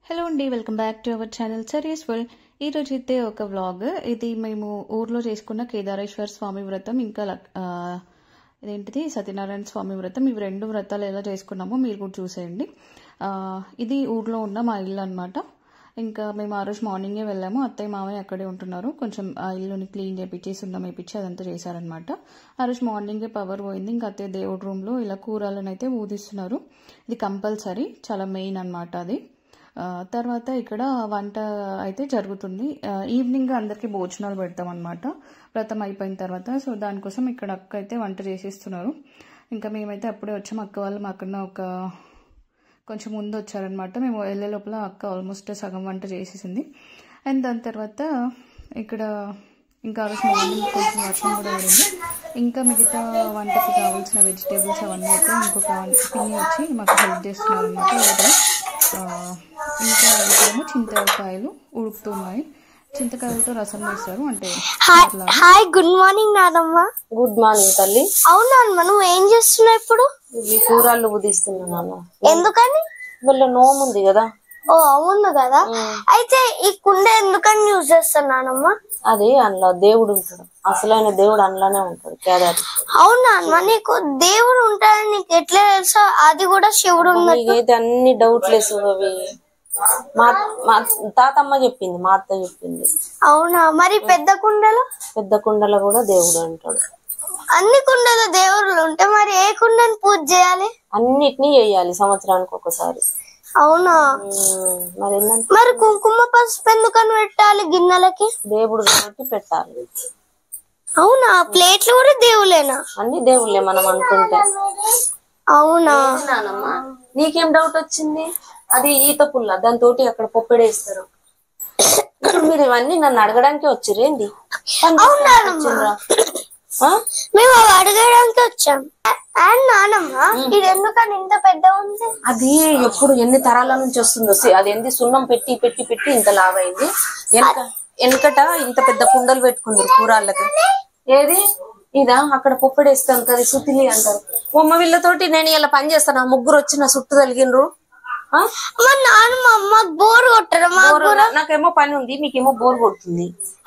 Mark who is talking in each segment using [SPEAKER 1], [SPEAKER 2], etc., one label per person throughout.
[SPEAKER 1] Hello అండి, welcome back to our channel sarees world. ఈ రోజు అయితే ఒక వ్లాగ్. ఇది మేము ఊర్లో చేసుకున్న కేదారేశ్వర స్వామి వ్రతం, ఇంకా ఇదేంటిది సత్యనారాయణ స్వామి వ్రతం. ఇవి రెండు వ్రతాలు ఎలా చేసుకున్నామో మీరు కూడా చూసేయండి. ఇది ఊర్లో ఉన్న మా ఇల్లు అనమాట. ఇంకా మేము ఆ రోజు మార్నింగే వెళ్ళాము. అత్తయ్య మామయ్య అక్కడే ఉంటున్నారు. కొంచెం ఆ ఇల్లుని క్లీన్ చేయించి సున్నం వేయించి అదంతా చేశారనమాట. ఆ రోజు మార్నింగే పవర్ పోయింది. ఇంకా అత్తయ్య దేవుడి రూమ్లో ఇలా కూరలను అయితే ఊదిస్తున్నారు. ఇది కంపల్సరీ, చాలా మెయిన్ అనమాట అది. తర్వాత ఇక్కడ వంట అయితే జరుగుతుంది. ఈవినింగ్ అందరికీ భోజనాలు పెడతాం అనమాట వ్రతం అయిపోయిన తర్వాత. సో దానికోసం ఇక్కడ అక్క అయితే వంట చేసేస్తున్నారు. ఇంకా మేమైతే అప్పుడే వచ్చాము. అక్క వాళ్ళు మాకన్నా కొంచెం ముందు వచ్చారనమాట. మేము వెళ్ళే లోపల అక్క ఆల్మోస్ట్ సగం వంట చేసేసింది. అండ్ దాని తర్వాత ఇక్కడ ఇంకా ఆ రోజు మార్నింగ్ కొంచెం వర్షం కూడా పడింది. ఇంకా మిగతా వంటకి కావాల్సిన వెజిటేబుల్స్ అవన్నీ అయితే ఇంకొక పిన్ని వచ్చి మాకు హెల్ప్ చేస్తున్నారు అనమాట. ఇంకా ఇక్కడేమో చింతకాయలు ఉడుకుతున్నాయి. చింతకాయలతో రసం వేస్తారు. అంటే
[SPEAKER 2] హాయ్, గుడ్ మార్నింగ్ నాదమ్మ.
[SPEAKER 3] గుడ్ మార్నింగ్ తల్లి.
[SPEAKER 2] అవునా అమ్మ, నువ్వు ఏం చేస్తున్నావు ఇప్పుడు?
[SPEAKER 3] ఈ కూరలు ఉదిస్తున్నాను.
[SPEAKER 2] ఎందుకని?
[SPEAKER 3] వీళ్ళ నోము ఉంది కదా.
[SPEAKER 2] ఓ అవును కదా. అయితే ఈ కుండ ఎందుకని యూజ్ చేస్తున్నానమ్మా?
[SPEAKER 3] అది అందులో దేవుడు ఉంటాడు, అసలైన దేవుడు అందులోనే ఉంటాడు కేదారి.
[SPEAKER 2] అవునా అమ్మ, నీకు దేవుడు ఉంటాడని నీకు ఎట్లా తెలుసా? అది కూడా శివుడు
[SPEAKER 3] నీకైతే అన్ని డౌట్లెస్ అవి మా తాతమ్మ చెప్పింది, మా అత్త చెప్పింది.
[SPEAKER 2] అవునా? మరి పెద్ద కుండలో కూడా దేవుడు ఉంటాడు.
[SPEAKER 3] అన్ని
[SPEAKER 2] కుండలో దేవుళ్ళు ఉంటే మరి ఏ కుండని పూజ చేయాలి?
[SPEAKER 3] అన్నిటినీ చేయాలి సంవత్సరానికి ఒకసారి.
[SPEAKER 2] అవునా? మరి కుంకుమ పసుపు ఎందుకని పెట్టాలి గిన్నెలకి?
[SPEAKER 3] దేవుడు కాబట్టి పెట్టాలి.
[SPEAKER 2] అవునా? ప్లేట్లు కూడా దేవులేనా?
[SPEAKER 3] అన్ని దేవుళ్ళే మనం అనుకుంటే.
[SPEAKER 2] అవునా?
[SPEAKER 3] నీకేం డౌట్ వచ్చింది? అది ఈత పుల్ల, దాంతో అక్కడ పొప్పెడేస్తారు. ఇప్పుడు మీరు ఇవన్నీ నన్ను అడగడానికి వచ్చిరేంది?
[SPEAKER 2] మేము అడగడానికి వచ్చాం. నానమ్మ, ఇది ఎందుకని ఇంత పెద్ద ఉంది?
[SPEAKER 3] అది ఎప్పుడు ఎన్ని తరాల నుంచి వస్తుందో. అది ఏంది సున్నం పెట్టి పెట్టి పెట్టి ఇంత లావైంది. వెనకట ఇంత పెద్ద కుండలు పెట్టుకుందరు కూరళ్ళకి. ఏది ఇదా? అక్కడ పొప్పడేస్తాను కదా, సుతిలి అంటారు. బొమ్మ వీళ్ళతోటి నేను ఇలా పని చేస్తాను. ముగ్గురు వచ్చి నా చుట్టూ తలిగినరు.
[SPEAKER 2] బోర్ కొట్టరా?
[SPEAKER 3] నాకేమో పని ఉంది, మీకేమో బోర్ కొడుతుంది.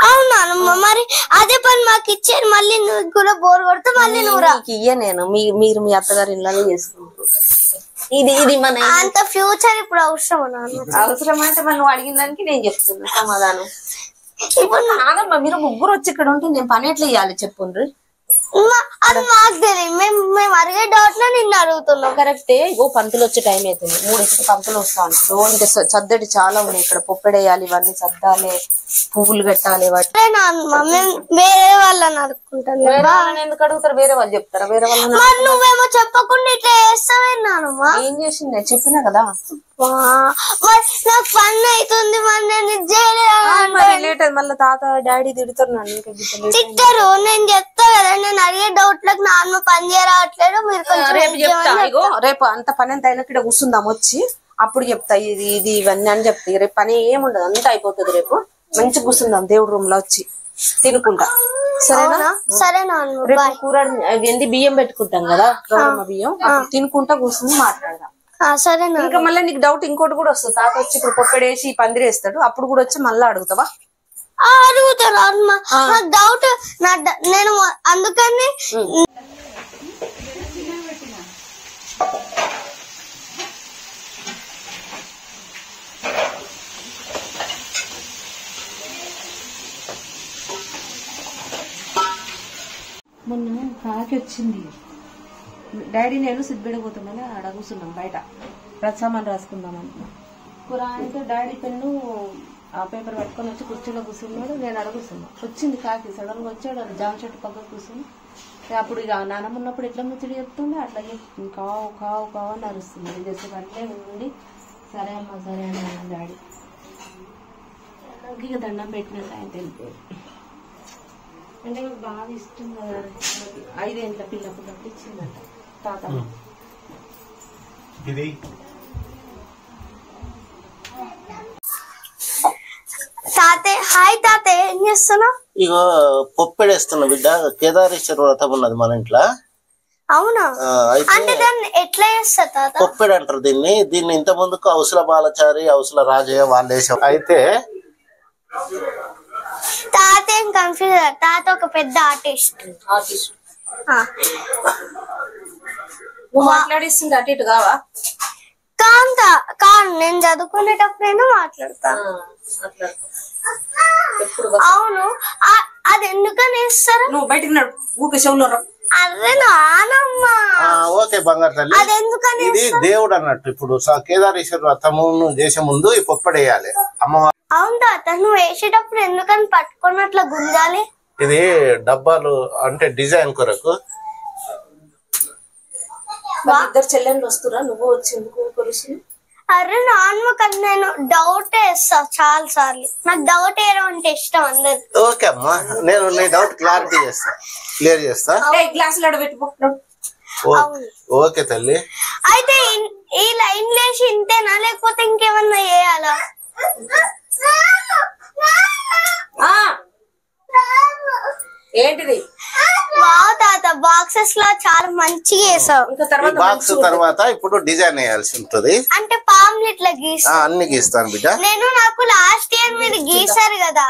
[SPEAKER 2] అవునా? మరి అదే పని మాకు ఇచ్చారు. మళ్ళీ నువ్వు కూడా బోర్ కొడితే మళ్ళీ నువ్వు
[SPEAKER 3] ఇయ్య నేను మీరు మీ అత్తగారి ఇళ్ళనే చేసుకుంటారు. ఇది మన
[SPEAKER 2] అంత ఫ్యూచర్ ఇప్పుడు అవసరం
[SPEAKER 3] అంటే మనం అడిగిన దానికి నేను చెప్తున్నా సమాధానం. ఇప్పుడు నాదమ్మా, మీరు ముగ్గురు వచ్చి ఇక్కడ ఉంటే నేను పని ఎట్లా ఇవ్వాలి చెప్పుండ్రి?
[SPEAKER 2] అది మాకు తెలియదు. మేము అడిగే డౌట్ లో నిన్ను అడుగుతున్నాం.
[SPEAKER 3] కరెక్టే. ఇగో పంతులు వచ్చే టైం అవుతుంది. 3 పంతులు వస్తా ఉంటారు. ఇంకా సద్దడి చాలా ఉన్నాయి ఇక్కడ. పొప్పెడేయాలి, ఇవన్నీ సర్దాలి, పువ్వులు పెట్టాలి.
[SPEAKER 2] వేరే వాళ్ళని అడుగుకుంటాను.
[SPEAKER 3] ఎందుకు అడుగుతారు? వేరే వాళ్ళు చెప్తారా? వేరే వాళ్ళు
[SPEAKER 2] నువ్వేమో చెప్పకుండా ఇట్లా చేస్తావేనానమ్మా?
[SPEAKER 3] ఏం చేసింది నేను చెప్పినా కదా.
[SPEAKER 2] నాకు పని అవుతుంది,
[SPEAKER 3] మళ్ళీ తాత డాడీ తిడుతున్నారు.
[SPEAKER 2] తిట్టారు. నేను చెప్తా కదా, నేను అడిగే డౌట్ లకు నాన్న పని చేయరావట్లేదు. మీరు
[SPEAKER 3] రేపు చెప్తా. ఇగో రేపు అంత పని అంత అయినా ఇక్కడ కూర్చుందాం వచ్చి, అప్పుడు చెప్తా ఇది ఇవన్నీ అని చెప్తా. రేపు పని ఏముండదు, అంతా అయిపోతుంది. రేపు మంచి కూర్చుందాం దేవుడి రూమ్ లో వచ్చి తినుకుంటా. సరేనా?
[SPEAKER 2] సరేనా?
[SPEAKER 3] రేపు కూర ఎండి బియ్యం పెట్టుకుంటాం కదా, గౌరమ్మ బియ్యం, తినుకుంటా కూర్చుని మాట్లాడదాం.
[SPEAKER 2] సరేనా?
[SPEAKER 3] ఇంకా మళ్ళీ నీకు డౌట్ ఇంకోటి కూడా వస్తుంది. తాత వచ్చి ఇప్పుడు పొప్పెడేసి పందిరేస్తాడు, అప్పుడు కూడా వచ్చి మళ్ళీ అడుగుతావా?
[SPEAKER 2] అడుగుతారు. డౌట్ నేను అందుకని
[SPEAKER 3] మొన్న కాకి వచ్చింది. డాడీ నేను సిద్ధిపోతున్నాను, అడుగుతున్నాం బయట రసమని రాసుకుందామని. అయితే డాడీ పెన్ను ఆ పేపర్ పట్టుకొని వచ్చి కుర్చీలో కూర్చున్నాడు. నేను అడుగుతున్నా. వచ్చింది కాకి, సడన్ గా వచ్చాడు. అది జామ చెట్టు పక్కన కూర్చుని. అప్పుడు ఇక నానమ్మ ఉన్నప్పుడు ఎట్లా ముచ్చడి చెప్తుండే అట్లా కావు కావు కావు అని అరుస్తుంది. నేను చేసే అంటే ఉండి సరే అమ్మా సరే అన్న డాడీ. ఇక దండం పెట్టినట్టు ఆయన తెలిపారు. అంటే నాకు బాగా ఇష్టం కదా. 5 ఏళ్ళ పిల్లప్పుడు ఇచ్చిందంట తాత.
[SPEAKER 2] హాయ్ తాత, ఏం చేస్తున్నావు?
[SPEAKER 4] ఇగో పొప్పెడేస్తున్నా బిడ్డ. కేదారేశ్వర వ్రతం ఉన్నది మన ఇంట్లో.
[SPEAKER 2] అవునా?
[SPEAKER 4] అయితే
[SPEAKER 2] అంటే దాన్ని ఎట్లా చేస్తారు తాత?
[SPEAKER 4] పొప్పెడు అంటారు దీన్ని. ఇంత ముందుకు అవసల బాలచారి, అవసల రాజయ్య వాళ్ళు వేసాం. అయితే
[SPEAKER 2] తాత ఏం కన్ఫ్యూజ్. తాత ఒక పెద్ద ఆర్టిస్ట్.
[SPEAKER 3] మాట్లాడిస్తుంది అటు ఇటు కావా?
[SPEAKER 2] కాదు, నేను చదువుకునేటప్పుడైనా మాట్లాడతాను. అవును, అది ఎందుకని వేస్తారు?
[SPEAKER 3] నువ్వు బయటికి నడు, ఊకే చెవులో
[SPEAKER 2] అదే నానమ్మ.
[SPEAKER 4] ఓకే బంగారు తల్లి,
[SPEAKER 2] అది ఎందుకని?
[SPEAKER 4] ఇది దేవుడు అన్నట్టు. ఇప్పుడు కేదారేశ్వర వ్రతము చేసే ముందు ఈ పొప్పడేయాలి అమ్మవారు.
[SPEAKER 2] అవును తాత, నువ్వు వేసేటప్పుడు ఎందుకని పట్టుకుని అట్లా గుంజాలి?
[SPEAKER 4] ఇది డబ్బాలు అంటే డిజైన్ కొరకు.
[SPEAKER 3] ఇద్దరు చెల్లెళ్ళు వస్తురా, నువ్వు వచ్చేందుకు కొలుసు?
[SPEAKER 2] అరే నాన్న, కానీ నేను డౌట్ వేస్తా చాలా సార్లు. నాకు డౌట్ వేయడం అంటే ఇష్టం అందరు.
[SPEAKER 4] ఓకే అమ్మా, నేను నీ డౌట్ క్లియర్ చేస్తా.
[SPEAKER 3] గ్లాసులు అడబెట్టుకుంటున్నావు.
[SPEAKER 4] ఓకే తల్లి.
[SPEAKER 2] అయితే ఈ లైన్ లేసి ఇంతేనా, లేకపోతే ఇంకేమన్నా చేయాలా?
[SPEAKER 3] ఏంటిది?
[SPEAKER 2] వావ్ తాత, బాక్సెస్ లా చాలా మంచిగా వేసావు.
[SPEAKER 4] బాక్స్ తర్వాత ఇప్పుడు డిజైన్ వేయాల్సి ఉంటది.
[SPEAKER 2] అంటే పాములు ఇట్లా గీస్తా.
[SPEAKER 4] అన్ని గీస్తాను బిడ్డ.
[SPEAKER 2] నాకు లాస్ట్ ఇయర్ మీరు గీసారు కదా,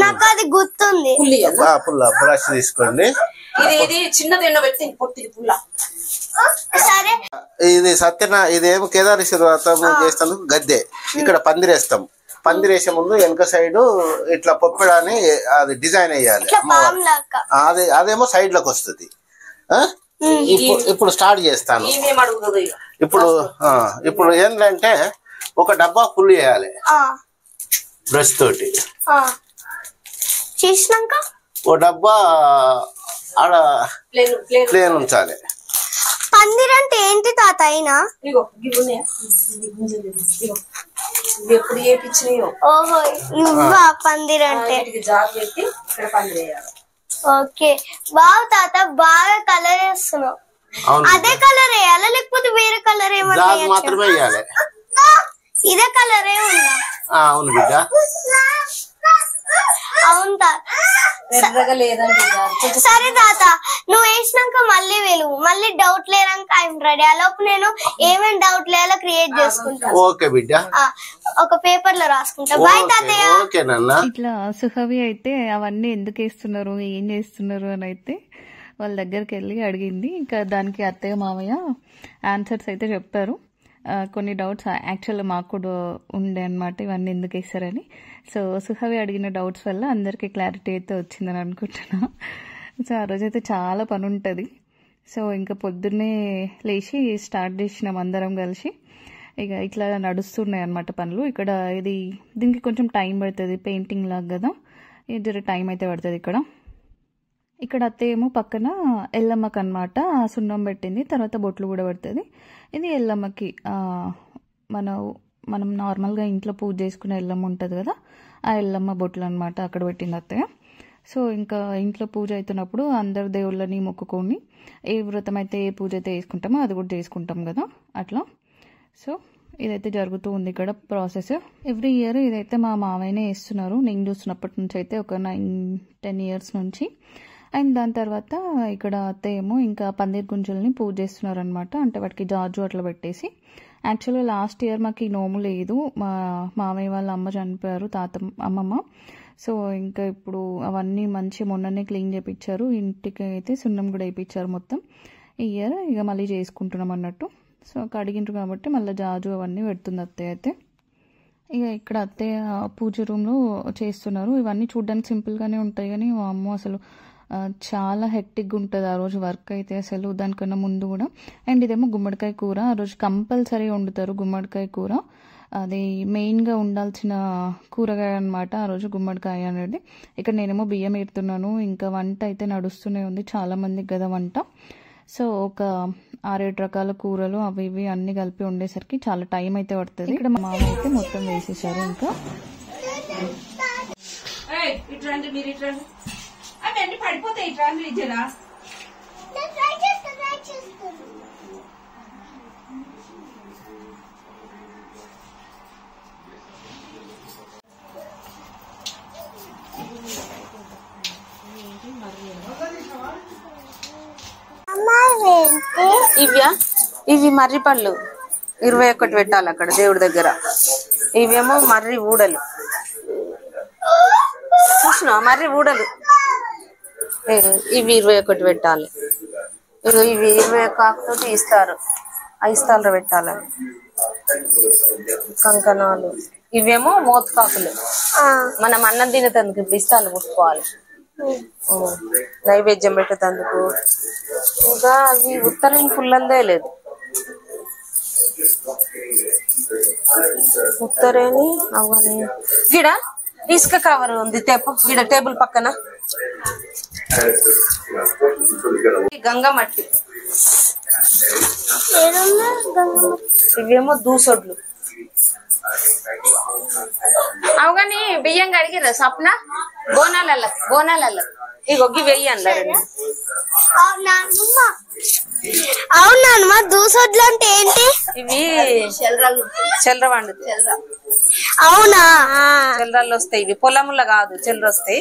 [SPEAKER 2] నాకు అది గుర్తుంది.
[SPEAKER 4] పుల్ల బ్రష్ తీసుకోండి.
[SPEAKER 3] చిన్నది ఎన్నో పెట్టి పొట్టిది పుల్ల.
[SPEAKER 2] సరే,
[SPEAKER 4] ఇది ఇదేమో కేదారేశ్వర వ్రతం చేస్తాను గద్దె. ఇక్కడ పందిరేస్తాం. పందిరేసే ముందు వెనక సైడ్ ఇట్లా పొప్పెడాని అది డిజైన్ వేయాలి. అదేమో సైడ్ లోకి వస్తుంది. ఇప్పుడు స్టార్ట్ చేస్తాను. ఇప్పుడు ఏంటంటే ఒక డబ్బా ఫుల్ చేయాలి బ్రష్ తోటి.
[SPEAKER 2] చేసినాక
[SPEAKER 4] ఓ డబ్బా ఆడ ప్లేన్ ఉంచాలి.
[SPEAKER 2] పందిరంటే ఏంటి తాత? అయినా ఓహో, నువ్వా పందిరంటే? ఓకే, బావు తాత, బాగా కలర్ వేస్తున్నావు. అదే కలర్ వేయాలా లేకపోతే వేరే కలర్
[SPEAKER 4] మాత్రమే వేయాలి?
[SPEAKER 2] ఇదే కలరే ఉందా?
[SPEAKER 4] అవును బిడ్డ.
[SPEAKER 2] అవును తాత. సరే తాత, నువ్వు వేసినాక మళ్ళీ వెలుగు, మళ్ళీ డౌట్ లేనాక ఐఎమ్ రెడీ. అలోపు నేను ఏమేమి డౌట్ లేదో క్రియేట్ చేసుకుంటా.
[SPEAKER 4] ఓకే బిడ్డ,
[SPEAKER 2] ఒక పేపర్ లో రాసుకుంటా. బాయ్ తాతయ్య.
[SPEAKER 1] ఇట్లా సుహవి అయితే అవన్నీ ఎందుకు వేస్తున్నారు, ఏం చేస్తున్నారు అని అయితే వాళ్ళ దగ్గరికి వెళ్ళి అడిగింది. ఇంకా దానికి అత్తయ్య మామయ్య ఆన్సర్స్ అయితే చెప్పారు. కొన్ని డౌట్స్ యాక్చువల్గా మాకు కూడా ఉండే అనమాట, ఇవన్నీ ఎందుకు వేస్తారని. సో సుహవి అడిగిన డౌట్స్ వల్ల అందరికీ క్లారిటీ అయితే వచ్చిందని అనుకుంటున్నా. సో ఆ రోజైతే చాలా పని ఉంటుంది. సో ఇంకా పొద్దున్నే లేచి స్టార్ట్ చేసినాం అందరం కలిసి. ఇక ఇట్లా నడుస్తున్నాయి అన్నమాట పనులు. ఇక్కడ దీనికి కొంచెం టైం పడుతుంది, పెయింటింగ్ లాగా కదా, జర టైం అయితే పడుతుంది. ఇక్కడ అత్తయ్య ఏమో పక్కన ఎల్లమ్మకి అనమాట సున్నం పెట్టింది, తర్వాత బొట్లు కూడా పడుతుంది. ఇది ఎల్లమ్మకి మనం నార్మల్గా ఇంట్లో పూజ చేసుకునే ఎల్లమ్మ ఉంటుంది కదా, ఆ ఎల్లమ్మ బొట్లు అనమాట అక్కడ పెట్టింది అత్తయ్య. సో ఇంకా ఇంట్లో పూజ అవుతున్నప్పుడు అందరు దేవుళ్ళని మొక్కుకొని ఏ వ్రతం అయితే ఏ పూజ అయితే వేసుకుంటామో అది కూడా చేసుకుంటాం కదా అట్లా. సో ఇదైతే జరుగుతూ ఉంది ఇక్కడ ప్రాసెస్. ఎవ్రీ ఇయర్ ఇదైతే మా మామయ్యనే వేస్తున్నారు. నేను చూస్తున్నప్పటి నుంచి అయితే ఒక 9-10 ఇయర్స్ నుంచి. అండ్ దాని తర్వాత ఇక్కడ అత్తయ్య ఏమో ఇంకా పందిర్ గుంజల్ని పూజ చేస్తున్నారు అనమాట. అంటే వాటికి జాజు అట్లా పెట్టేసి. యాక్చువల్గా లాస్ట్ ఇయర్ మాకు ఈ నోము లేదు, మా మామయ్య వాళ్ళ అమ్మ చనిపోయారు, అమ్మమ్మ. సో ఇంకా ఇప్పుడు అవన్నీ మంచి మొన్ననే క్లీన్ చేయించారు, ఇంటికి అయితే సున్నం కూడా వేయించారు మొత్తం. ఈ ఇయర్ ఇక మళ్ళీ చేసుకుంటున్నాం అన్నట్టు. సో కడిగిండ్రు కాబట్టి మళ్ళీ జాజు అవన్నీ పెడుతుంది అత్తయ్య అయితే. ఇక ఇక్కడ అత్తయ్య పూజ రూమ్లో చేస్తున్నారు. ఇవన్నీ చూడడానికి సింపుల్గానే ఉంటాయి కానీ అమ్మ అసలు చాలా హెక్టిక్గా ఉంటుంది ఆ రోజు వర్క్ అయితే అసలు, దానికన్నా ముందు కూడా. అండ్ ఇదేమో గుమ్మడికాయ కూర, ఆ రోజు కంపల్సరీ వండుతారు గుమ్మడికాయ కూర. అది మెయిన్గా ఉండాల్సిన కూరగాయ అనమాట ఆ రోజు గుమ్మడికాయ అనేది. ఇక్కడ నేనేమో బియ్యం ఏరుతున్నాను, ఇంకా వంట అయితే నడుస్తూనే ఉంది, చాలా మందికి కదా వంట. సో ఒక 6-7 రకాల కూరలు అవి ఇవి అన్ని కలిపి ఉండేసరికి చాలా టైం అయితే పడుతుంది. ఇక్కడ మా మామ అయితే మొత్తం వేసేసారు. ఇంకా
[SPEAKER 3] అవన్నీ పడిపోతాయి. జరా
[SPEAKER 2] అమ్మాయి
[SPEAKER 3] ఇవి మర్రి పళ్ళు 21 పెట్టాలి అక్కడ దేవుడి దగ్గర. ఇవేమో మర్రి ఊడలు, చూసినా మర్రి ఊడలు. ఇవి 21 పెట్టాలి. ఇవి 21 ఆకుతోటి ఇస్తారు, ఇస్తాలు పెట్టాలని. కంకణాలు ఇవేమో మోతకాకులు, మనం అన్నం తినేటందుకు ఇప్పుడు ఇస్తాలు ముట్టుకోవాలి, నైవేద్యం పెట్టేటందుకు. ఇంకా అవి ఉత్తరం పుల్లందే లేదు, ఉత్తరేని అవని. గిడ ఇసుక కవర్ ఉంది గిడ టేబుల్ పక్కన. గంగా మట్టి, ఇవేమో దూసొడ్లు. అవగాని బియ్యం కడిగిరా సప్న బోనాల ఇగో గి వెయ్యండి.
[SPEAKER 2] అవునమ్మా, దూసొడ్లు అంటే ఏంటి?
[SPEAKER 3] ఇవి చెల్లర వండు.
[SPEAKER 2] అవునా,
[SPEAKER 3] చెల్లరలు వస్తాయి, ఇవి పొలముల కాదు, చెల్లర వస్తాయి.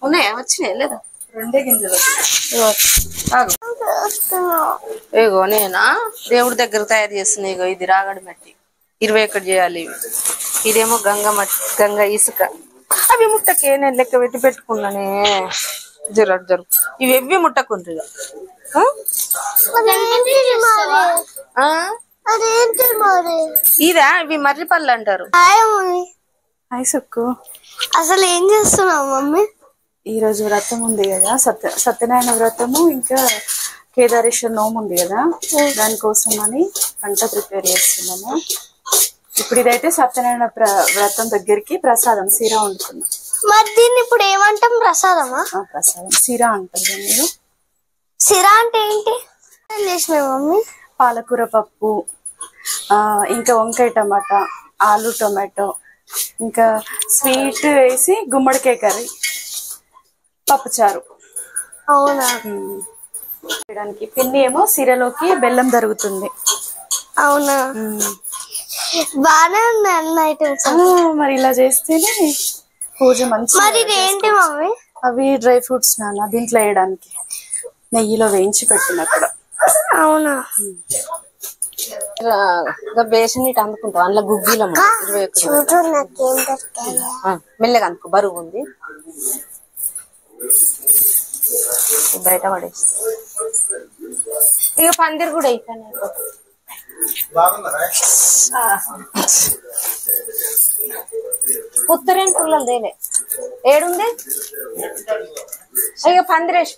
[SPEAKER 3] ఉన్నాయా, వచ్చినాయి లేదా? 2 గింజలు. ఇగో నేనా దేవుడి దగ్గర తయారు చేస్తున్నా. ఇగో ఇది రాగడి మట్టి 21 చేయాలి. ఇదేమో గంగా మట్టి, గంగా ఇసుక. అవి ముట్టకే నేను లెక్క పెట్టి పెట్టుకున్నానే. జరు ఇవి ఎవ్వి ముట్టకుండ్రు. ఇదా ఇవి మర్రి పళ్ళు అంటారు.
[SPEAKER 2] అసలు ఏం చేస్తున్నావు మమ్మీ?
[SPEAKER 1] ఈ రోజు వ్రతం ఉంది కదా, సత్యనారాయణ వ్రతము, ఇంకా కేదారేశ్వర నోము ఉంది కదా, దానికోసం అని వంట ప్రిపేర్ చేస్తున్నాము. ఇప్పుడు ఇదైతే సత్యనారాయణ వ్రతం దగ్గరికి ప్రసాదం సీరా వండుతున్నాం.
[SPEAKER 2] మరి దీన్ని ఇప్పుడు ఏమంటాం? ప్రసాదమా?
[SPEAKER 1] ప్రసాదం సీరా అంటారు మీరు.
[SPEAKER 2] సిరా అంటే ఏంటి చేసినావు మమ్మీ?
[SPEAKER 1] పాలకూర పప్పు, ఇంకా వంకాయ టమాటా, ఆలు టొమాటో, ఇంకా స్వీట్ వేసి గుమ్మడికాయ కర్రీ, పప్పుచారు.
[SPEAKER 2] అవునా,
[SPEAKER 1] చేయడానికి. పిన్ని ఏమో సీరలోకి బెల్లం జరుగుతుంది.
[SPEAKER 2] అవునా, బానే ఉన్నాయి అన్ని ఐటమ్స్.
[SPEAKER 1] మరి ఇలా చేస్తేనే పూజ మంచి.
[SPEAKER 2] మరి ఇది ఏంటి మమ్మీ?
[SPEAKER 1] అవి డ్రై ఫ్రూట్స్ నాన్న, దీంట్లో వేయడానికి నెయ్యిలో వేయించి పెట్టిన అక్కడ.
[SPEAKER 2] అవునా,
[SPEAKER 3] బేసన్ ఇటు అందుకుంటాం, అందులో గుగ్గిలం 21 మెల్లగా అందుకో, బరువు ఉంది బయట పడేసి. ఇక పందిరి కూడా అయిపోయినాయి. ఉత్తరేం పుల్లలు దేలే ఏడుంది. ఇక పందిరేసి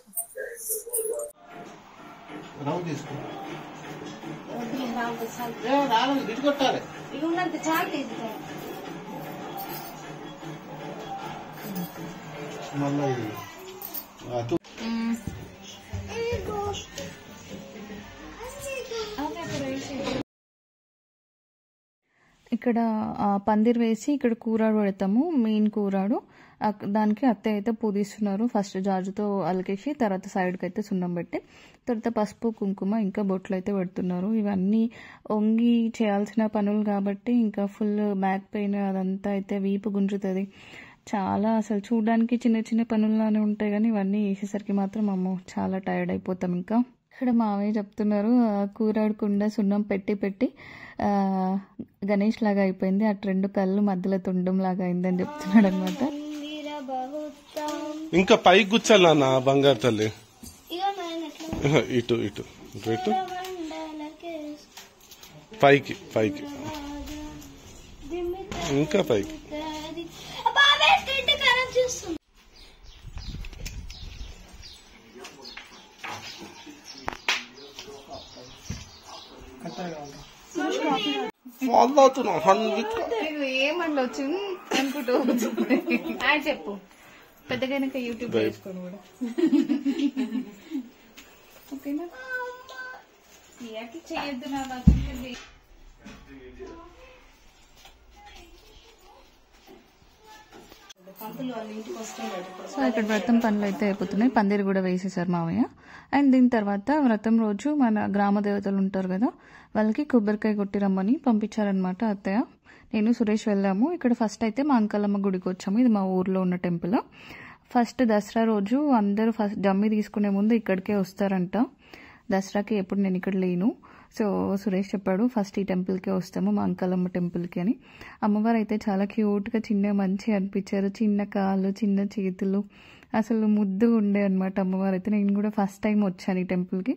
[SPEAKER 1] ఇక్కడ పందిర్ వేసి ఇక్కడ కూరాడు పెడతాము, మెయిన్ కూరాడు. దానికి అత్తయ్య అయితే పూజిస్తున్నారు. ఫస్ట్ జాజుతో అలికేసి, తర్వాత సైడ్కి అయితే సున్నం పెట్టి, తర్వాత పసుపు కుంకుమ ఇంకా బొట్లు అయితే పెడుతున్నారు. ఇవన్నీ వంగి చేయాల్సిన పనులు కాబట్టి ఇంకా ఫుల్ బ్యాక్ పెయిన్ అదంతా అయితే వీపు గుంజుతుంది చాలా. అసలు చూడడానికి చిన్న చిన్న పనుల్లానే ఉంటాయి కానీ ఇవన్నీ వేసేసరికి మాత్రం అమ్మో చాలా టైర్డ్ అయిపోతాం. ఇంకా ఇక్కడ మావయ్య చెప్తున్నారు, కూరాడు కుండ సున్నం పెట్టి పెట్టి గణేష్ లాగా అయిపోయింది, అటు 2 కళ్ళు మధ్యలో తుండం లాగా అయిందని చెప్తున్నాడు అనమాట.
[SPEAKER 5] ఇంకా పైకి కూర్చోాలి నాన్న బంగారు తల్లి. ఇటు ఇటు ఇటు పైకి పైకి ఇంకా పైకి. ఫాలో అవుతున్నా
[SPEAKER 1] ఏమండి వచ్చింది అనుకుంటూ చెప్పు. పెద్దగా యూట్యూబ్ చేసుకోను కూడా ఓకేనా. చేయొద్దు నా సో ఇక్కడ వ్రతం పనులు అయితే అయిపోతున్నాయి. పందిరి కూడా వేసేసారు మావయ్య. అండ్ దీని తర్వాత వ్రతం రోజు మన గ్రామ దేవతలు ఉంటారు కదా, వాళ్ళకి కొబ్బరికాయ కొట్టి రమ్మని పంపించారనమాట అత్తయ్య. నేను సురేష్ వెళ్ళాము. ఇక్కడ ఫస్ట్ అయితే మా అంకలమ్మ గుడికి వచ్చాము. ఇది మా ఊర్లో ఉన్న టెంపుల్. ఫస్ట్ దసరా రోజు అందరూ ఫస్ట్ డమ్మి తీసుకునే ముందు ఇక్కడికే వస్తారంట. దసరాకి ఎప్పుడు నేను ఇక్కడ లేను. సో సురేష్ చెప్పాడు ఫస్ట్ ఈ టెంపుల్కే వస్తాము, మా అంకలమ్మ టెంపుల్కి అని. అమ్మవారు అయితే చాలా క్యూట్గా చిన్న మంచిగా అనిపించారు. చిన్న కాళ్ళు, చిన్న చేతులు, అసలు ముద్దుగా ఉండే అనమాట అమ్మవారు అయితే. నేను కూడా ఫస్ట్ టైం వచ్చాను ఈ టెంపుల్కి.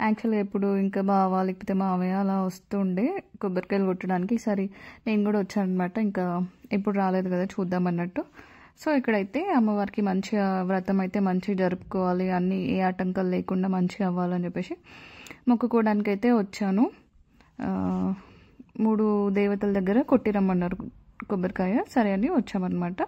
[SPEAKER 1] యాక్చువల్గా ఎప్పుడు ఇంకా బావ లేకపోతే మావయ్య అలా వస్తూ ఉండే కొబ్బరికాయలు కొట్టడానికి. ఈసారి నేను కూడా వచ్చాను అనమాట. ఇంకా ఎప్పుడు రాలేదు కదా చూద్దాం అన్నట్టు. సో ఇక్కడైతే అమ్మవారికి మంచిగా వ్రతం అయితే మంచిగా జరుపుకోవాలి, అన్ని ఏ ఆటంకాలు లేకుండా మంచిగా అవ్వాలని చెప్పేసి మొక్కుకోవడానికి అయితే వచ్చాను. 3 దేవతల దగ్గర కొట్టిరమ్మన్నారు కొబ్బరికాయ. సరే అని వచ్చామన్నమాట.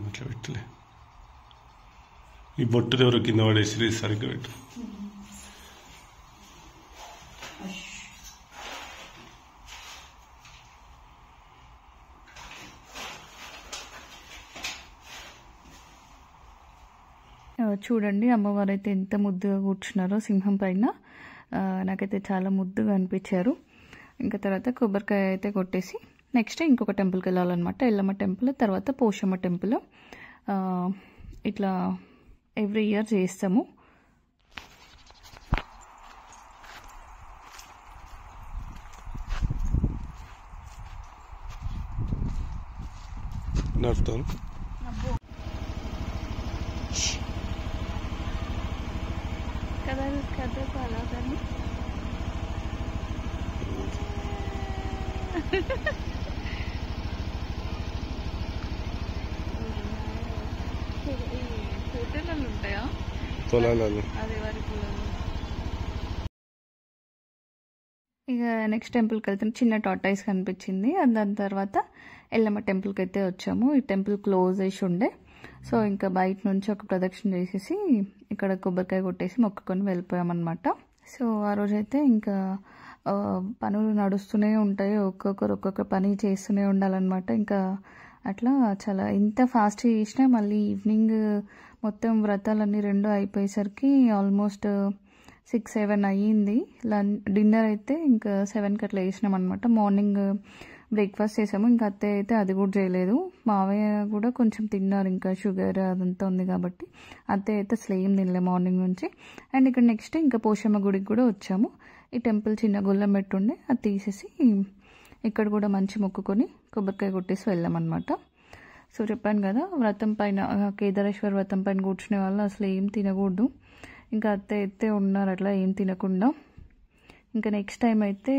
[SPEAKER 5] అట్లా పెట్టలే, ఈ బొట్టు ఎవరు కింద పడేసి సరిగ్గా పెట్టు.
[SPEAKER 1] చూడండి అమ్మవారు అయితే ఎంత ముద్దుగా కూర్చున్నారో సింహం పైన. నాకైతే చాలా ముద్దుగా అనిపించారు. ఇంకా తర్వాత కొబ్బరికాయ అయితే కొట్టేసి నెక్స్ట్ ఇంకొక టెంపుల్కి వెళ్ళాలన్నమాట. ఎల్లమ్మ టెంపుల్, తర్వాత పోషమ్మ టెంపుల్. ఇట్లా ఎవ్రీ ఇయర్ చేస్తాము.
[SPEAKER 5] నడుతాను
[SPEAKER 1] కథ అలా కానీ హోటళ్ళు ఉంటాయా
[SPEAKER 5] పొలాలలో?
[SPEAKER 1] అదే వారి పొలాలు. ఇక నెక్స్ట్ టెంపుల్కి వెళ్తున్న చిన్న టాటాయిస్ కనిపించింది. దాని తర్వాత ఎల్లమ్మ టెంపుల్కి అయితే వచ్చాము. ఈ టెంపుల్ క్లోజ్ చేసి ఉండే. సో ఇంకా బయట నుంచి ఒక ప్రదక్షిణ చేసేసి ఇక్కడ కొబ్బరికాయ కొట్టేసి మొక్కుకొని వెళ్ళిపోయామన్నమాట. సో ఆ రోజైతే ఇంకా పనులు నడుస్తూనే ఉంటాయి, ఒక్కొక్క పని చేస్తూనే ఉండాలన్నమాట. ఇంకా అట్లా చాలా ఎంత ఫాస్ట్ చేసినా మళ్ళీ ఈవినింగ్ మొత్తం వ్రతాలన్నీ 2 అయిపోయేసరికి ఆల్మోస్ట్ 6-7 అయ్యింది. డిన్నర్ అయితే ఇంకా 7కి అట్లా వేసినాం అనమాట. మార్నింగ్ బ్రేక్ఫాస్ట్ చేసాము. ఇంకా అత్తయ్య అయితే అది కూడా చేయలేదు. మావయ్య కూడా కొంచెం తిన్నారు, ఇంకా షుగర్ అదంతా ఉంది కాబట్టి. అత్తయ్య అయితే అసలు ఏం తినలే మార్నింగ్ నుంచి. అండ్ ఇక్కడ నెక్స్ట్ ఇంకా పోషమ్మ గుడికి కూడా వచ్చాము. ఈ టెంపుల్ చిన్న గొల్లం పెట్టుండే, అది తీసేసి ఇక్కడ కూడా మంచి మొక్కుకొని కొబ్బరికాయ కొట్టేసి వెళ్ళామన్నమాట. సో చెప్పాను కదా వ్రతం పైన, కేదారేశ్వర వ్రతం పైన కూర్చునే వాళ్ళు అసలు ఏం తినకూడదు. ఇంకా అత్తయ్య అయితే ఉన్నారు అట్లా ఏం తినకుండా. ఇంకా నెక్స్ట్ టైం అయితే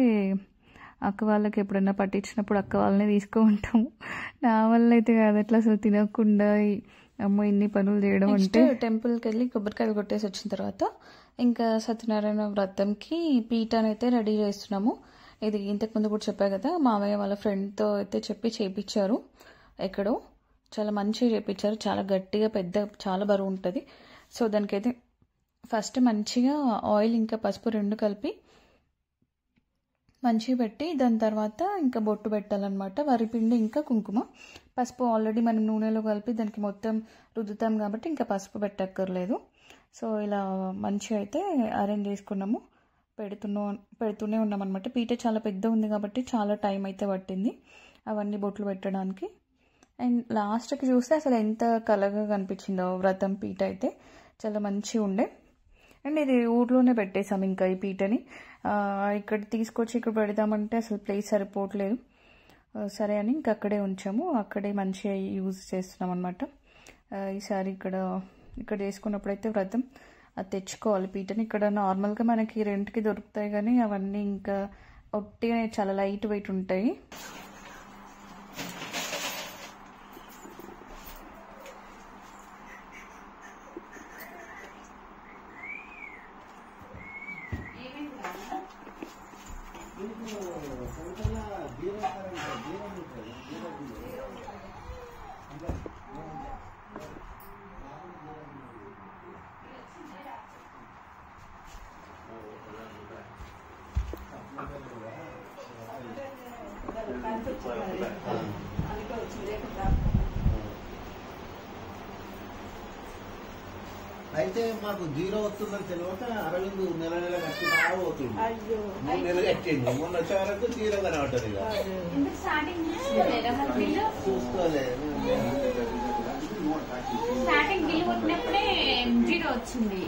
[SPEAKER 1] అక్క వాళ్ళకి ఎప్పుడైనా పట్టించినప్పుడు అక్క వాళ్ళనే తీసుకుంటాము. నా వల్ల అయితే కాదు అట్లా అసలు తినకుండా అమ్మ ఇన్ని పనులు చేయడం. అంటే టెంపుల్కి వెళ్ళి కొబ్బరికాయలు కొట్టేసి వచ్చిన తర్వాత ఇంకా సత్యనారాయణ వ్రతంకి పీఠాన్ని అయితే రెడీ చేస్తున్నాము. ఇది ఇంతకుముందు కూడా చెప్పా కదా, మామయ్య వాళ్ళ ఫ్రెండ్తో అయితే చెప్పి చేయించారు. ఎక్కడో చాలా మంచిగా చేయించారు, చాలా గట్టిగా పెద్ద, చాలా బరువు ఉంటుంది. సో దానికైతే ఫస్ట్ మంచిగా ఆయిల్ ఇంకా పసుపు 2 కలిపి మంచిగా పెట్టి దాని తర్వాత ఇంకా బొట్టు పెట్టాలన్నమాట. వరిపిండి ఇంకా కుంకుమ. పసుపు ఆల్రెడీ మనం నూనెలో కలిపి దానికి మొత్తం రుద్దుతాం కాబట్టి ఇంకా పసుపు పెట్టక్కర్లేదు. సో ఇలా మంచిగా అయితే అరేంజ్ చేసుకున్నాము. పెడుతూనే ఉన్నాం అనమాట. పీట చాలా పెద్ద ఉంది కాబట్టి చాలా టైం అయితే పట్టింది అవన్నీ బొట్లు పెట్టడానికి. అండ్ లాస్ట్కి చూస్తే అసలు ఎంత కలగా కనిపించిందో వ్రతం పీట అయితే. చాలా మంచిగా ఉండే. అండ్ ఇది ఊర్లోనే పెట్టేసాం ఇంకా ఈ పీటని. ఇక్కడ తీసుకొచ్చి ఇక్కడ పెడదామంటే అసలు ప్లేస్ సరిపోవట్లేదు. సరే అని ఇంకా అక్కడే ఉంచాము. అక్కడే మంచిగా యూజ్ చేస్తున్నాం అనమాట. ఈసారి ఇక్కడ చేసుకున్నప్పుడైతే వ్రతం అది తెచ్చుకోవాలి పీటని. ఇక్కడ నార్మల్గా మనకి రెంట్కి దొరుకుతాయి కానీ అవన్నీ ఇంకా ఒట్టిగానే చాలా లైట్ వెయిట్ ఉంటాయి.
[SPEAKER 4] అయితే మాకు 0 వస్తుందని తెలియక అరవింద్ నెల నెల కట్టినా పోతుంది. 3 నెలలు కట్టిండు. మొన్న వచ్చే వరకు 0 కనబడ్డది. చూసుకోలే
[SPEAKER 6] స్టార్టింగ్ బిల్ కొట్టినప్పుడే 0 వచ్చింది.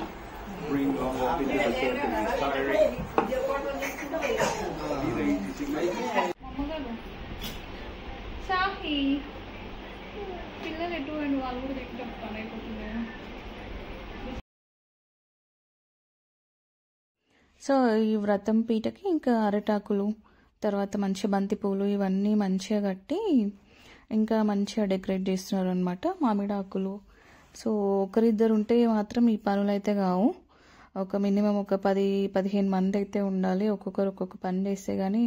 [SPEAKER 6] సాహి పిల్లలు ఎటువంటి వాళ్ళు కూడా దగ్గర పని అయిపోతున్నాయి.
[SPEAKER 1] సో ఈ వ్రతం పీటకి ఇంకా అరటాకులు, తర్వాత మంచి బంతి పూలు ఇవన్నీ మంచిగా కట్టి ఇంకా మంచిగా డెకరేట్ చేస్తున్నారు అనమాట. మామిడాకులు. సో ఒకరిద్దరు ఉంటే మాత్రం ఈ పనులు అయితే కావు. ఒక మినిమం ఒక 10-15 మంది అయితే ఉండాలి. ఒక్కొక్కరు ఒక్కొక్క పని చేస్తే కానీ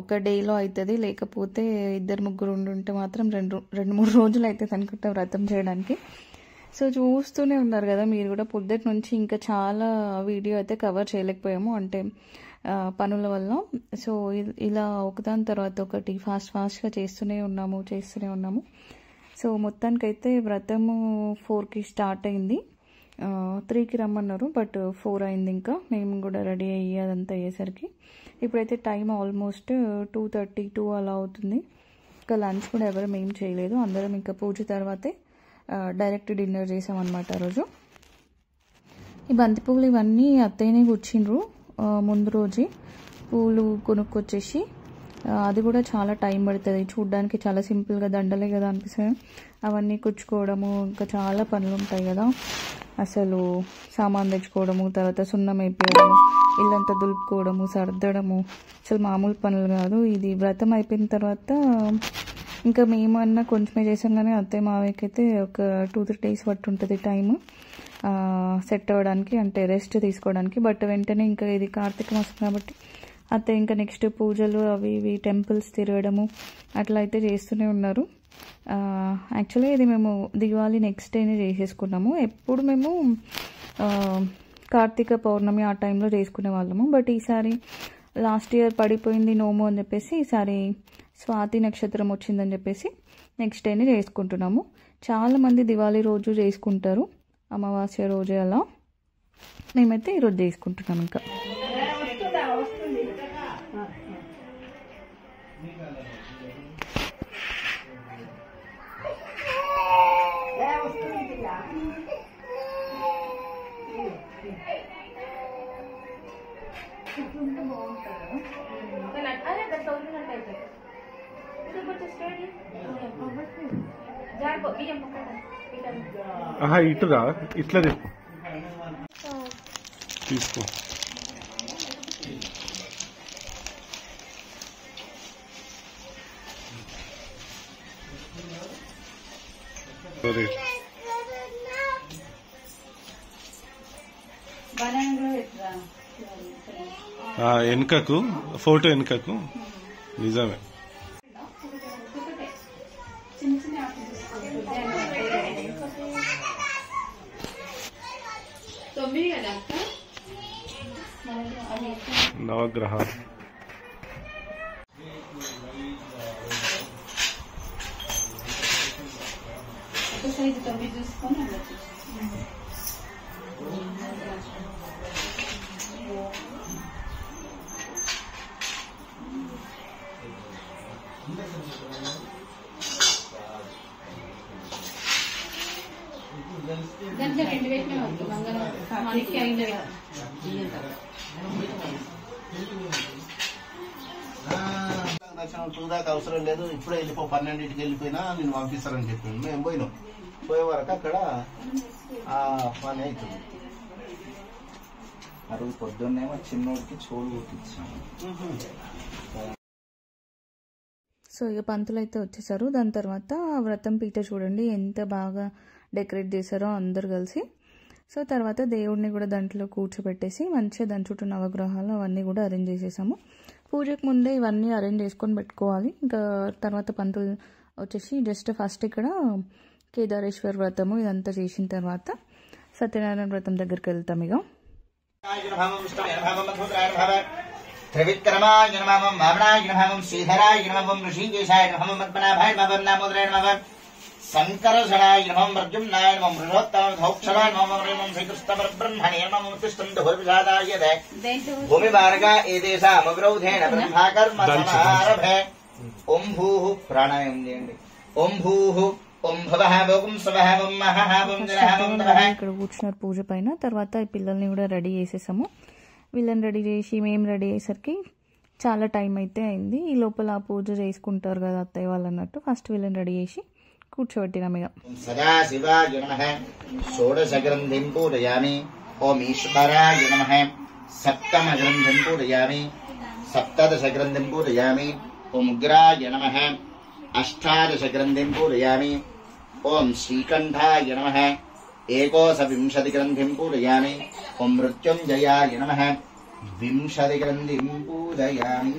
[SPEAKER 1] ఒక డేలో అవుతుంది. లేకపోతే 2-3 ఉంటే మాత్రం 2-3 రోజులు అవుతుంది అనుకుంటా వ్రతం చేయడానికి. సో చూస్తూనే ఉన్నారు కదా మీరు కూడా. పొద్దుటి నుంచి ఇంకా చాలా వీడియో అయితే కవర్ చేయలేకపోయాము, అంటే పనుల వల్ల. సో ఇలా ఒకదాని తర్వాత ఒకటి ఫాస్ట్గా చేస్తూనే ఉన్నాము. సో మొత్తానికైతే వ్రతము 4కి స్టార్ట్ అయింది. 3కి రమ్మన్నారు, బట్ 4 అయింది. ఇంకా మేము కూడా రెడీ అయ్యి అదంతా అయ్యేసరికి ఇప్పుడైతే టైం ఆల్మోస్ట్ 2:32 అలా అవుతుంది. ఇంకా లంచ్ కూడా ఎవరు మేము చేయలేదు. అందరం ఇంకా పూజ తర్వాతే డైరెక్ట్ డిన్నర్ చేసామన్నమాట ఆ రోజు. ఈ బంతి పువ్వులు ఇవన్నీ అత్తయ్యనే కూర్చిండ్రు ముందు రోజే. పూలు కొనుక్కొచ్చేసి అది కూడా చాలా టైం పడుతుంది. చూడ్డానికి చాలా సింపుల్గా దండలే కదా అనిపిస్తుంది. అవన్నీ కుచ్చుకోవడము, ఇంకా చాలా పనులు ఉంటాయి కదా. అసలు సామాన్ తెచ్చుకోవడము, తర్వాత సున్నం వేపేయడము, ఇల్లంతా దులుపుకోవడము, సర్దడము, అసలు మామూలు పనులు కాదు. ఇది వ్రతం అయిపోయిన తర్వాత ఇంకా మేమన్నా కొంచెమే చేసాం కానీ అత్తయ్య మావయ్యకి అయితే ఒక 2-3 డేస్ పట్టు ఉంటుంది టైం సెట్ అవ్వడానికి, అంటే రెస్ట్ తీసుకోవడానికి. బట్ వెంటనే ఇంకా ఇది కార్తీక మాసం కాబట్టి అత్తయ్య ఇంకా నెక్స్ట్ పూజలు అవి ఇవి టెంపుల్స్ తిరగడము అట్లా అయితే చేస్తూనే ఉన్నారు. యాక్చువల్లీ ఇది మేము దివాళీ నెక్స్ట్ డేనే చేసేసుకున్నాము. ఎప్పుడు మేము కార్తీక పౌర్ణమి ఆ టైంలో చేసుకునే వాళ్ళము. బట్ ఈసారి లాస్ట్ ఇయర్ పడిపోయింది నోము అని చెప్పేసి ఈసారి స్వాతి నక్షత్రం వచ్చిందని చెప్పేసి నెక్స్ట్ డేనే చేసుకుంటున్నాము. చాలామంది దివాళీ రోజు చేసుకుంటారు, అమావాస్య రోజే అలా. మేమైతే ఈరోజు చేసుకుంటున్నాం. ఇంకా
[SPEAKER 5] ఇటురా, ఇట్లా తీసుకో. సరే వెనుకకు ఫోటో వెనుకకు నిజమే. నవగ్రహాలు
[SPEAKER 4] దర్శనం 2 దాకా అవసరం లేదు, ఇప్పుడే వెళ్ళిపో, 12ంటికి వెళ్ళిపోయినా నేను పంపిస్తారని చెప్పింది. మేము పోయినాం. పోయే వరకు అక్కడ పని అవుతుంది.
[SPEAKER 7] ఆ రోజు పొద్దున్నేమో చిన్నోడికి చోలు కుట్టించాను.
[SPEAKER 1] సో ఇక పంతులు అయితే వచ్చేసారు. దాని తర్వాత వ్రతం పీట చూడండి ఎంత బాగా డెకరేట్ చేశారో అందరు కలిసి. సో తర్వాత దేవుడిని కూడా దాంట్లో కూర్చోబెట్టేసి మంచిగా దాని చుట్టూ నవగ్రహాలు అవన్నీ కూడా అరేంజ్ చేసేసాము. పూజకు ముందే ఇవన్నీ అరేంజ్ చేసుకొని పెట్టుకోవాలి. ఇంకా తర్వాత పంతులు వచ్చేసి జస్ట్ ఫస్ట్ ఇక్కడ కేదారేశ్వర వ్రతము ఇదంతా చేసిన తర్వాత సత్యనారాయణ వ్రతం దగ్గరికి వెళ్తాం. ఇక
[SPEAKER 8] त्रिविक्रमाय नमः वामनाय नमः श्रीधराय नमः ऋषिकेशाय नमः पद्मनाभाय नमः नामोदराय नमः शंकरशनाय नमः प्रद्युम्नाय नमः मृषोत्तमधौक्षराय नमः श्रीकृष्णपरब्रह्मणे नमः तिष्ठन्तु भूर्विषादाय भूमिमार्गा एतेषामग्रौधेन ब्रह्माकर्म समारभे ओं भूः प्राणायाम చేయండి ओं भूः ओं भवः ओं स्वः ओं महः ओं जरः ओं तपः
[SPEAKER 1] ఇక్కడ కూర్చున్నారు పూజ పైన. తర్వాత ఈ పిల్లల్ని కూడా రెడీ చేసేసాము. వీళ్ళని రెడీ చేసి మేము రెడీ అయ్యేసరికి చాలా టైం అయితే అయింది. ఈ లోపల పూజ చేసుకుంటారు కదా అత్తయ్య వాళ్ళు అన్నట్టు ఫస్ట్ వీళ్ళని రెడీ చేసి కూర్చోబెట్టినాం. ఇక
[SPEAKER 8] సదాశివాయ నమః షోడశగ్రంథిం పూజయామి ఓం ఈశ్వరాయ నమః సప్తమగ్రంథిం పూజయామి సప్తదశగ్రంథిం పూజయామి ओम उग्राय नमः अष्टादशग्रन्थिं पूजयामि ओम श्रीकण्ठाय नमः एकोनविंशतिग्रन्थिं पूजयामि ओम मृत्युञ्जयाय नमः 20 ग्रन्थिं पूजयामि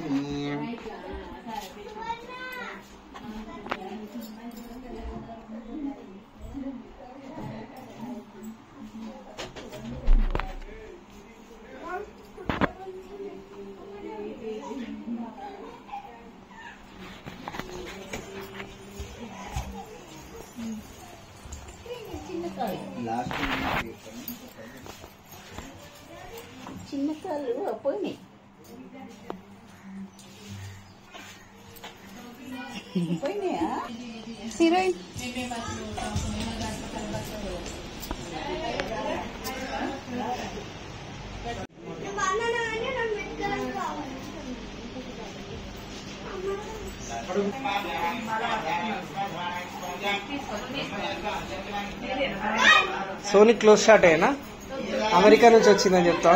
[SPEAKER 3] చిన్న కాళ్ళు పోయినాయి. పోయినాయా
[SPEAKER 1] హీరోయిన్
[SPEAKER 9] సోనీ క్లోజ్ షాట్ అయినా అమెరికా నుంచి వచ్చిందని చెప్తా.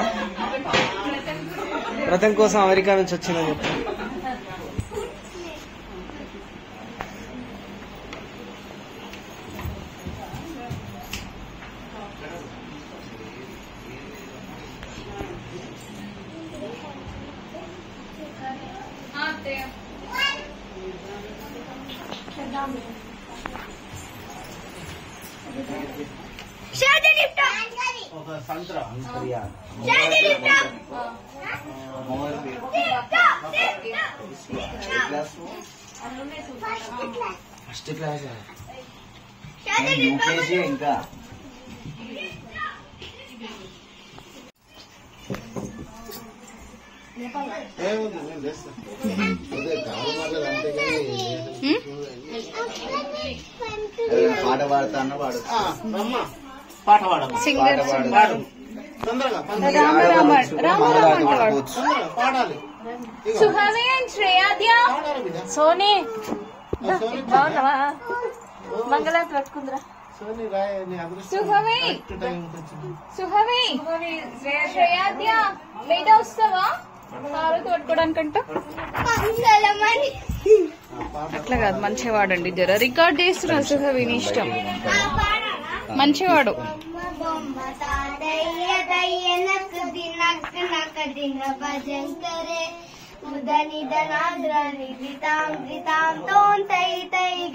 [SPEAKER 9] వ్రతం కోసం అమెరికా నుంచి వచ్చిందని చెప్తా.
[SPEAKER 8] ఫస్ట్ క్లాస్ యూకేజీ ఇంకా పాట పాడతా అన్న పాడు పాట పాడమ్మా పాడాలి
[SPEAKER 6] సుహాని అండ్ శ్రేయాద్య సోనీ బాగున్నావా మంగళం పెట్టుకుందిరా సుహవి సుహవి శ్రేయాద్య లేట్ వస్తావా తారతో పట్టుకోవడానికంట అట్లా కాదు మంచిగా వాడండి జర రికార్డ్ చేస్తున్నా సుహవిని ఇష్టం మంచిగా వాడు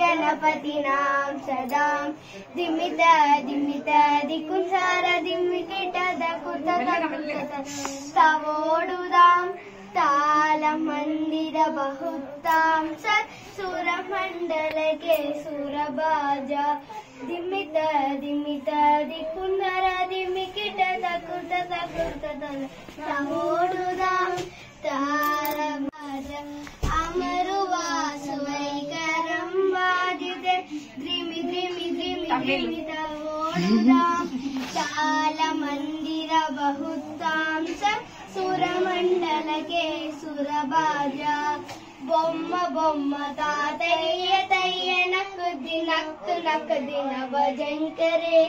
[SPEAKER 2] गणपतिनां सदा दिमित दिमित दिकुंसार दिमिकिट दकुत तवोडुदां तालमंदिर बहुतां सत् सुरमंडल के सुरबाजा दिमित दिमित दिकुंदर दिमिकिट दकुत तवोडुदां तालमंदिर अमरुवासुवैकरं वादिते द्रिमि द्रिमि द्रिमि द्रिमि तवोडुदां तालमंदिर बहुतां सत् सुरमंडल के सुरबाजा బొమ్మ బొమ్మ తాతయ్య తయ్య నక్ దినక్ నక్ దిన భజంకరే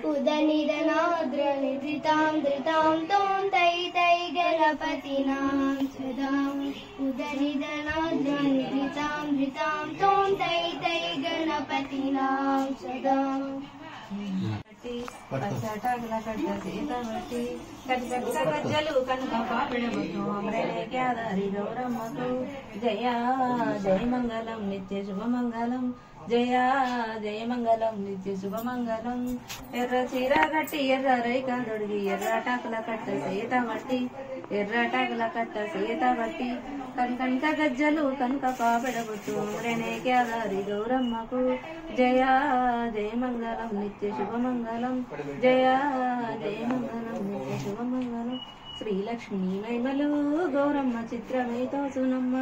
[SPEAKER 2] ఉదనిదనాద్ర నిధితాం ధృతాం తోం తై తై గణపతినాం సదాం ఉదనిదనాద్ర నిధితాం ధృతాం తోం తై తై గణపతినాం సదాం
[SPEAKER 3] గజ్జలు కనుక పాపిడబొట్టు అమరేదారి గౌరమ్మకు జయ జయ మంగళం నిత్య శుభమంగళం జయ జయ మంగళం నిత్య శుభమంగళం. ఎర్ర చీర కట్టి ఎర్ర రేఖ దొడిగి ఎర్రటాకుల కట్ట సేత మట్టి ఎర్రటాకుల కట్ట సేత మట్టి కనకంట గజ్జలు కనుక పాపెడబొట్టు రేణేకేదారి గౌరమ్మకు. జయ జయ మంగళం నిత్య శుభమంగళం. జయ జయ మంగళం నిత్య శుభమంగళం. శ్రీలక్ష్మీ మహిమలు గౌరమ్మ చిత్రమై తోసునమ్మ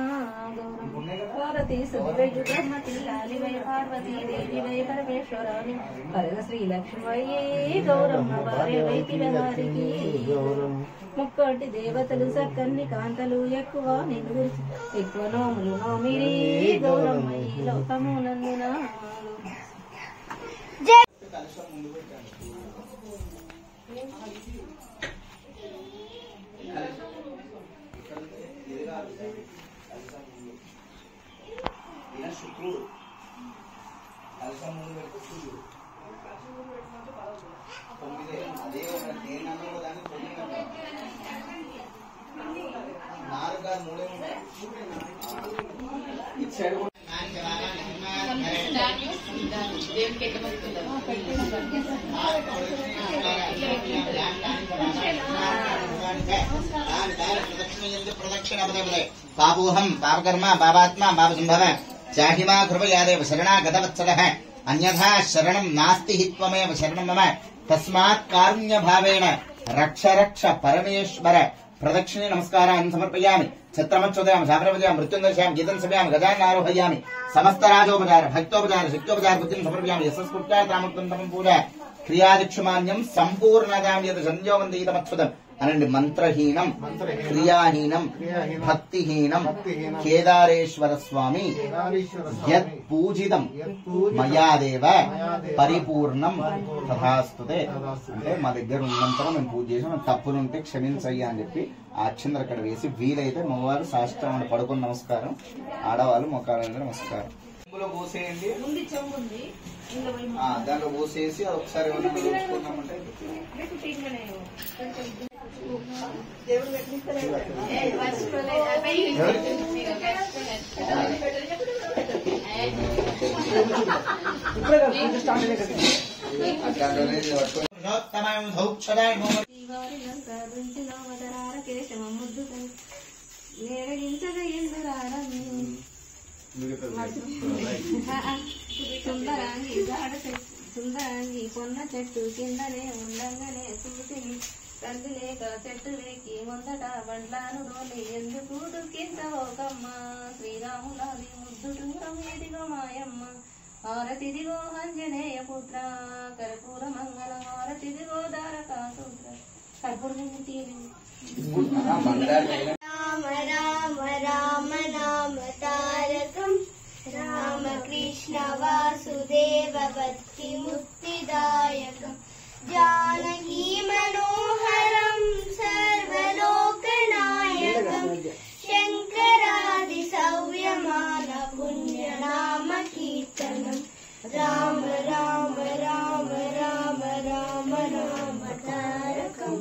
[SPEAKER 3] గౌరమ్మ పార్వతీ సుబ్రహ్మ తిల్లాలి వై పార్వతీ దేవి వై పరమేశ్వరాని కరగ శ్రీలక్ష్మీ గౌరమ్మ భార్య వైతి వారికి. ముక్కోటి దేవతలు సక్కన్ని కాంతలు ఎక్కువ నిన్ను గురించి ఎక్కువ నోములు నోమిరి గౌరమ్మ ఈ లోకమునందున.
[SPEAKER 8] శుక్రుడు కలశం ముందు పెడితే సూర్యుడు 9 అదే దేనన్నా దాన్ని 9 4 కాదు 3 ఉంటాయి. ఇటు సైడ్ ప్రదక్షిణ పాపోహం పాపకర్మ పాపాత్మ పాపసంభవ చాహిమా కృపయాదేవ శరణాగతవత్సలః అన్యథా శరణం నాస్తి హి త్వమేవ శరణం మమ తస్మాత్ కారుణ్యభావేన రక్ష రక్ష పరమేశ్వర. ప్రదక్షిణే నమస్కారాన్ని సమర్పయామి. ఛత్రమచ్చోదయామి శాపనపదయామి మృత్యుందర్శయామి గీతం సమయామి గజాన్ని ఆరోహయామి. సమస్త రాజోపచార భక్తోపచార శక్తోపచార బుద్ధిని సమర్పయామి. యశస్ఫుట్టామత్వం పూజ క్రియాదిక్షమాన్యం సంపూర్ణదాం యత్ సంయోగందీతమచ్యుతం అనండి. మంత్రహీనం క్రియాహీనం భక్తిహీనం కేదారేశ్వర స్వామి యత్ పూజితం మయాదేవ పరిపూర్ణం తథాస్తుతే. అంటే మా దగ్గర ఉన్నంతరం మేము పూజ చేసాం, తప్పులుంటే క్షమించయ్యా అని చెప్పి అక్షంతలు అక్కడ వేసి వీలైతే మగవారు సాష్టాంగ పడుకుని నమస్కారం, ఆడవాళ్ళు మొక్కాల నమస్కారం. పోసేయండి, దాంట్లో పోసేసి ఒకసారి చూసుకున్నామంటే
[SPEAKER 3] సుందరాంగి పొన్న చెట్టు కిందనే ఉండంగానే చూసిని తండ్రి లేక చెట్టు వేకి ముందట బండ్లాను రోలి ఎందుకు దుఃఖించవోకమ్మ. శ్రీరాములాది ముద్దు దూరం ఎదిగో మాయమ్మ. హారతిదిగో ఆంజనేయ పుత్ర కర్పూర మంగళ హారతిదిగో దారకాసూత్ర కర్పూరం తీరు.
[SPEAKER 2] రామ రామ రామ నామ తారకం రామ కృష్ణ వాసుదేవ భక్తి ముక్తిదాయకం జానకీ మనోహరం సర్వలోకనాయకం శంకరాది సౌవ్యమాన పుణ్యనామ కీర్తనం. రామ రామ రామ రామ రామ నామ తారకం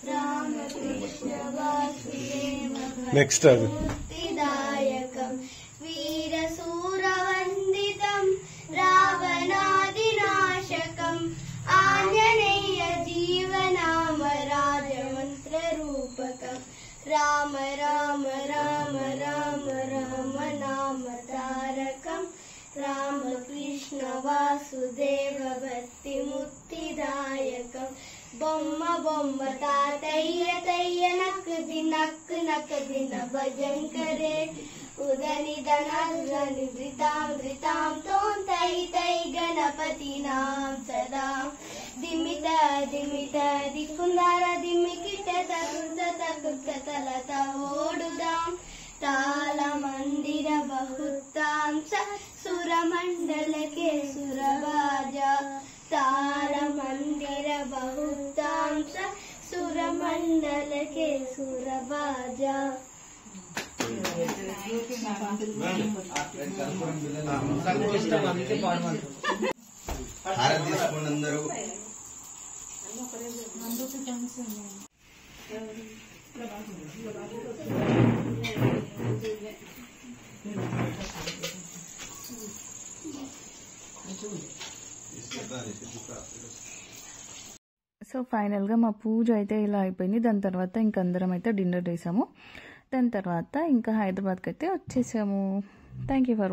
[SPEAKER 2] రామ కృష్ణ వాసుదేవ ముక్తిదాయకం వీరసూరవందితం రావణాదినాశకం ఆంజనేయ జీవనామ రాజమంత్ర రూపకం. రామ రామ రామ రామ రామ నామ తారకం రామ కృష్ణ వాసుదేవ భక్తి ముక్తిదాయకం. బొమ్మ బొమ్మ తాతయ్య తయ్య నక్ నక్ దిన భజం కరే ఉదని ధనాని ధృతాం ధృతాం తోం తై తై గణపతి నాం సదా దిమిత దిమిత దికుందార దిమికిట తకుంత తకుంత తలత ఓడుదాం తాళ మందిర బహుతాం సురమండల కే సురబాజా తాళ మందిర బహుతాం సురమండల కే సురబాజా.
[SPEAKER 8] భారత తీసుకోండి అందరూ.
[SPEAKER 1] సో ఫైనల్గా మా పూజ అయితే ఇలా అయిపోయింది. దాని తర్వాత ఇంక అందరం అయితే డిన్నర్ చేసాము. దాని తర్వాత ఇంకా హైదరాబాద్కి అయితే వచ్చేసాము. Thank you for